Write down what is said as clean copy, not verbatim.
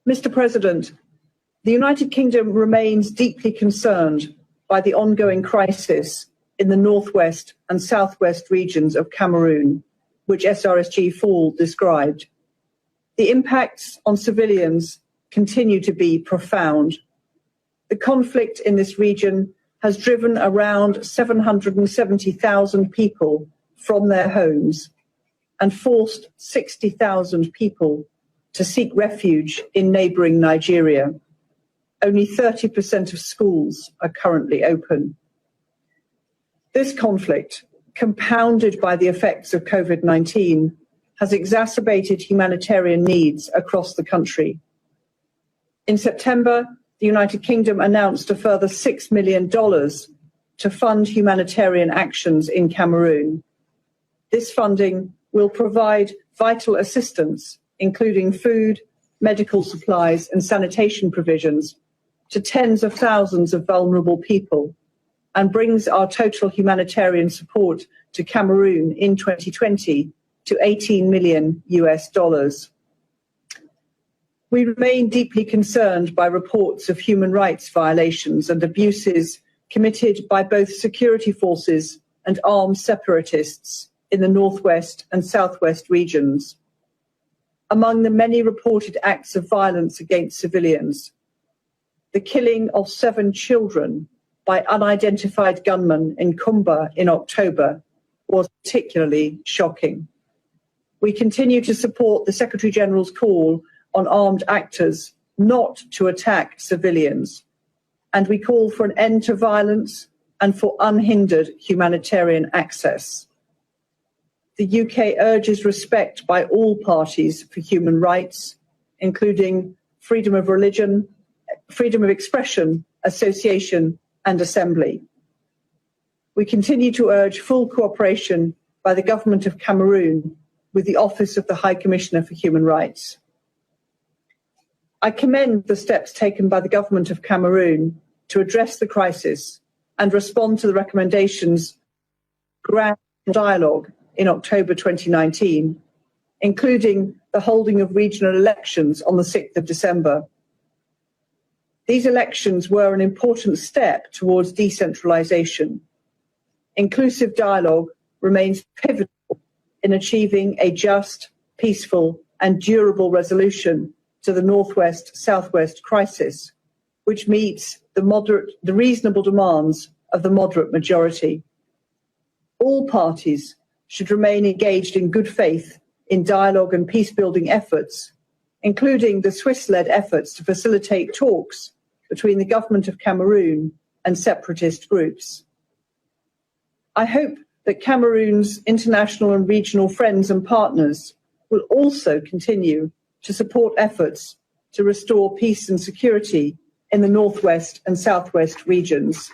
Mr. President, the United Kingdom remains deeply concerned by the ongoing crisis in the northwest and southwest regions of Cameroon, which SRSG Fall described. The impacts on civilians continue to be profound. The conflict in this region has driven around 770,000 people from their homes and forced 60,000 people to seek refuge in neighbouring Nigeria. Only 30% of schools are currently open. This conflict, compounded by the effects of COVID-19, has exacerbated humanitarian needs across the country. In September, the United Kingdom announced a further $6 million to fund humanitarian actions in Cameroon. This funding will provide vital assistance, including food, medical supplies and sanitation provisions, to tens of thousands of vulnerable people, and brings our total humanitarian support to Cameroon in 2020 to $18 million. We remain deeply concerned by reports of human rights violations and abuses committed by both security forces and armed separatists in the northwest and southwest regions. Among the many reported acts of violence against civilians, the killing of 7 children by unidentified gunmen in Kumba in October was particularly shocking. We continue to support the Secretary-General's call on armed actors not to attack civilians, and we call for an end to violence and for unhindered humanitarian access. The UK urges respect by all parties for human rights, including freedom of religion, freedom of expression, association and assembly. We continue to urge full cooperation by the Government of Cameroon with the Office of the High Commissioner for Human Rights. I commend the steps taken by the Government of Cameroon to address the crisis and respond to the recommendations grand dialogue in October 2019, including the holding of regional elections on the 6th of December. These elections were an important step towards decentralisation. Inclusive dialogue remains pivotal in achieving a just, peaceful and durable resolution to the northwest-southwest crisis, which meets the reasonable demands of the moderate majority. All parties should remain engaged in good faith in dialogue and peace-building efforts, including the Swiss-led efforts to facilitate talks between the Government of Cameroon and separatist groups. I hope that Cameroon's international and regional friends and partners will also continue to support efforts to restore peace and security in the northwest and southwest regions.